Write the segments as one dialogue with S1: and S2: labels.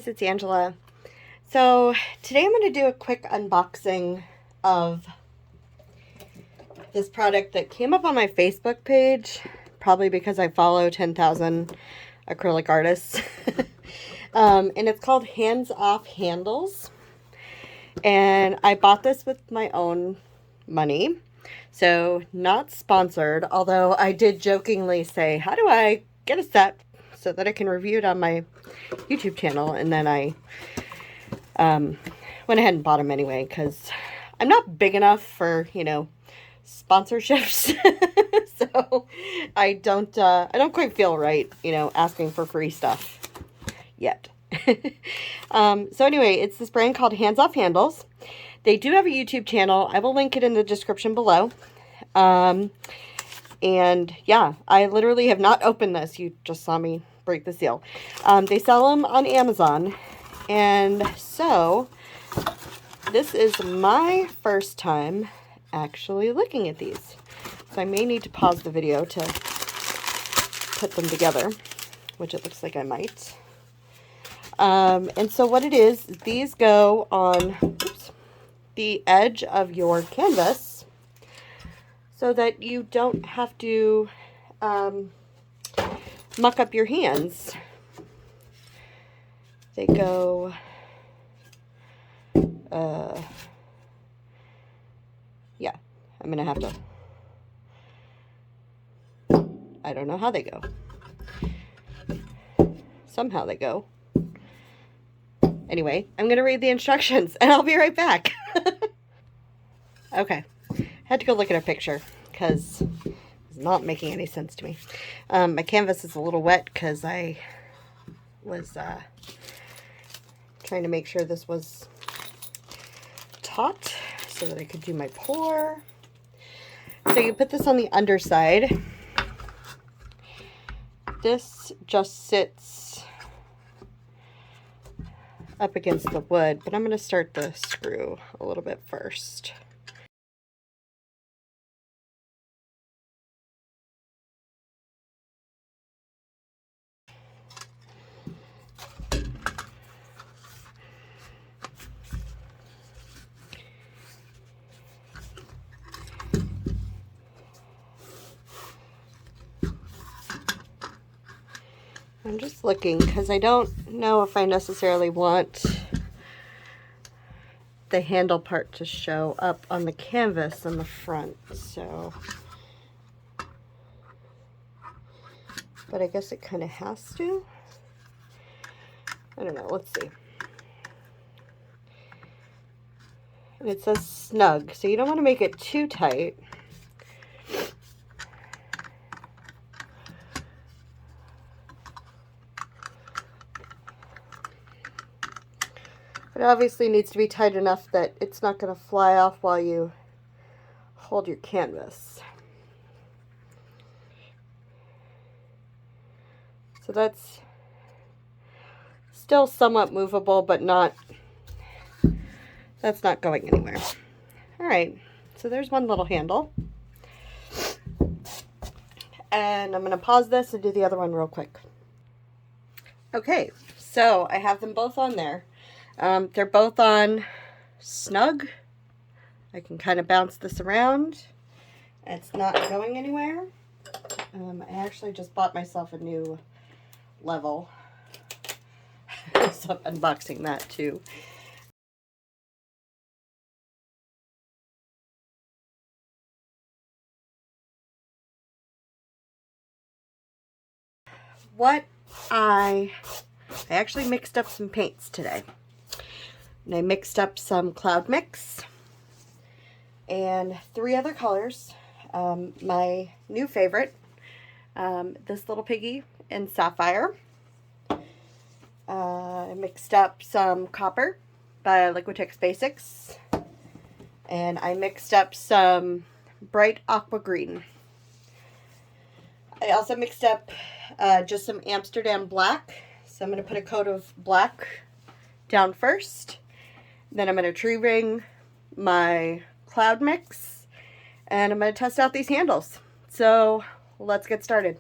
S1: guys, it's Angela. So today I'm going to do a quick unboxing of this product that came up on my Facebook page, probably because I follow 10,000 acrylic artists. And it's called Hands Off Handles. And I bought this with my own money. So not sponsored, although I did jokingly say, how do I get a set so that I can review it on my YouTube channel? And then I went ahead and bought them anyway, because I'm not big enough for, sponsorships. So I don't quite feel right, asking for free stuff yet. So anyway, it's this brand called Hands Off Handles. They do have a YouTube channel. I will link it in the description below. And yeah, I literally have not opened this. You just saw me break the seal. They sell them on Amazon. And so this is my first time actually looking at these. So I may need to pause the video to put them together, which it looks like I might. And so what it is, these go on the edge of your canvas so that you don't have to muck up your hands. They go, yeah, I'm going to have to, I don't know how they go. Somehow they go. Anyway, I'm going to read the instructions and I'll be right back. Okay, had to go look at a picture because it's not making any sense to me. My canvas is a little wet because I was trying to make sure this was taut so that I could do my pour. So you put this on the underside. This just sits up against the wood, but I'm going to start the screw a little bit first. I'm just looking because I don't know if I necessarily want the handle part to show up on the canvas on the front, so, but I guess it kind of has to. I don't know, let's see. And it says snug, so you don't want to make it too tight. It obviously needs to be tight enough that it's not going to fly off while you hold your canvas. So that's still somewhat movable, but that's not going anywhere. All right, so there's one little handle. And I'm going to pause this and do the other one real quick. Okay, so I have them both on there. They're both on snug. I can kind of bounce this around. It's not going anywhere. I actually just bought myself a new level. So I'm unboxing that too. I actually mixed up some paints today. And I mixed up some Cloud Mix and 3 other colors. My new favorite, this little piggy in Sapphire. I mixed up some Copper by Liquitex Basics. And I mixed up some Bright Aqua Green. I also mixed up just some Amsterdam Black. So I'm going to put a coat of black down first. Then I'm going to tree ring my Cloud Mix. And I'm going to test out these handles. So let's get started.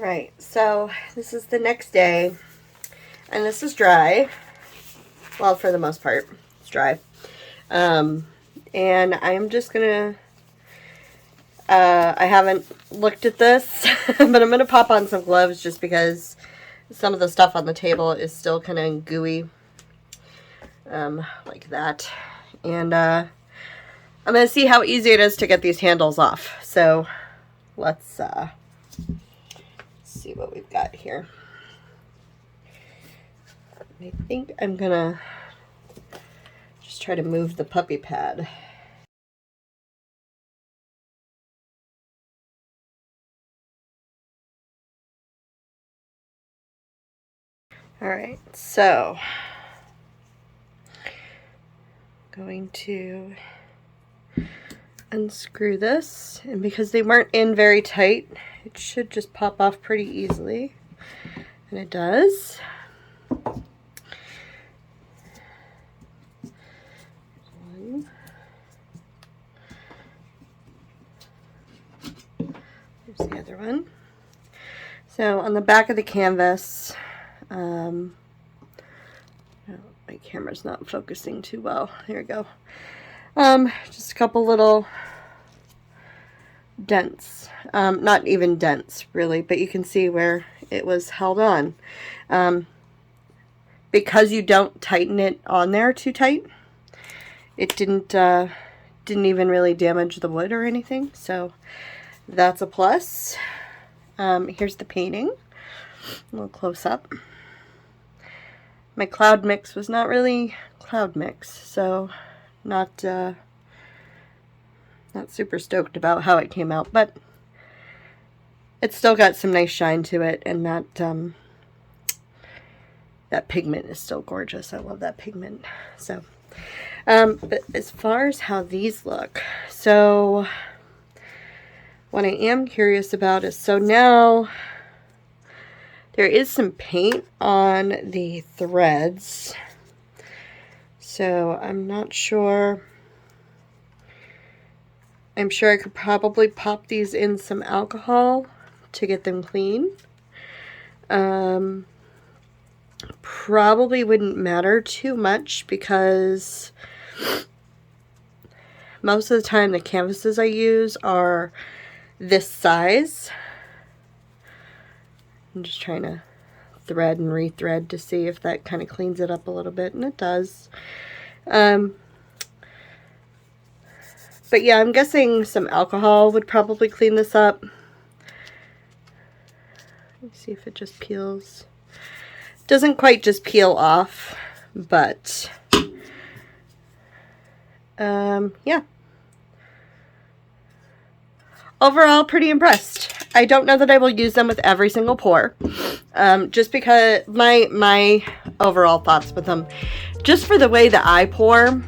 S1: Alright, so this is the next day, and this is dry. Well, for the most part, it's dry. And I'm just gonna, I haven't looked at this, but I'm gonna pop on some gloves just because some of the stuff on the table is still kind of gooey, like that. And I'm gonna see how easy it is to get these handles off. So let's see what we've got here. I think I'm gonna just try to move the puppy pad. Alright, so I'm going to unscrew this, and because they weren't in very tight, it should just pop off pretty easily, and it does. One. There's the other one. So on the back of the canvas, oh, my camera's not focusing too well. Here we go. Just a couple little dents. Not even dents, really, but you can see where it was held on. Because you don't tighten it on there too tight, it didn't even really damage the wood or anything, so that's a plus. Here's the painting, a little close up. My cloud mix was not really cloud mix, so not super stoked about how it came out, but it's still got some nice shine to it, and that that pigment is still gorgeous. I love that pigment. So, but as far as how these look, so what I am curious about is, so now there is some paint on the threads, so I'm not sure. I'm sure I could probably pop these in some alcohol to get them clean. Probably wouldn't matter too much because most of the time the canvases I use are this size. I'm just trying to thread and rethread to see if that kind of cleans it up a little bit, and it does. But yeah, I'm guessing some alcohol would probably clean this up. Let me see if it just peels. Doesn't quite just peel off, but yeah. Overall, pretty impressed. I don't know that I will use them with every single pour, just because my overall thoughts with them, just for the way that I pour,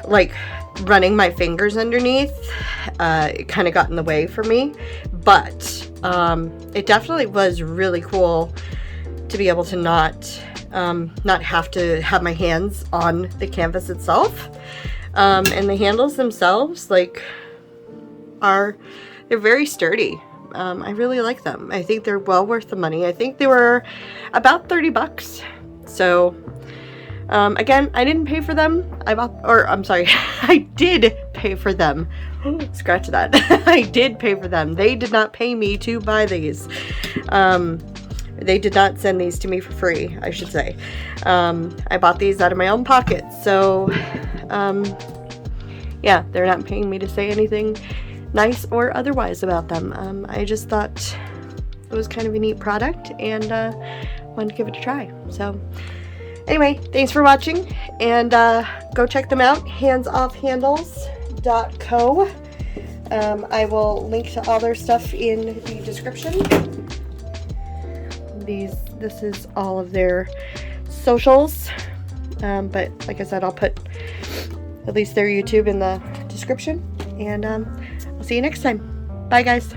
S1: like running my fingers underneath, it kind of got in the way for me, but it definitely was really cool to be able to not have to have my hands on the canvas itself. And the handles themselves, like, they're very sturdy. I really like them. I think they're well worth the money. I think they were about 30 bucks. So, again, I didn't pay for them. I did pay for them. Scratch that. I did pay for them. They did not pay me to buy these. They did not send these to me for free, I should say. I bought these out of my own pocket. So, yeah, they're not paying me to say anything nice or otherwise about them. I just thought it was kind of a neat product, and wanted to give it a try. So, anyway, thanks for watching, and go check them out, handsoffhandles.co. I will link to all their stuff in the description. This is all of their socials, but like I said, I'll put at least their YouTube in the description, and I'll see you next time. Bye, guys.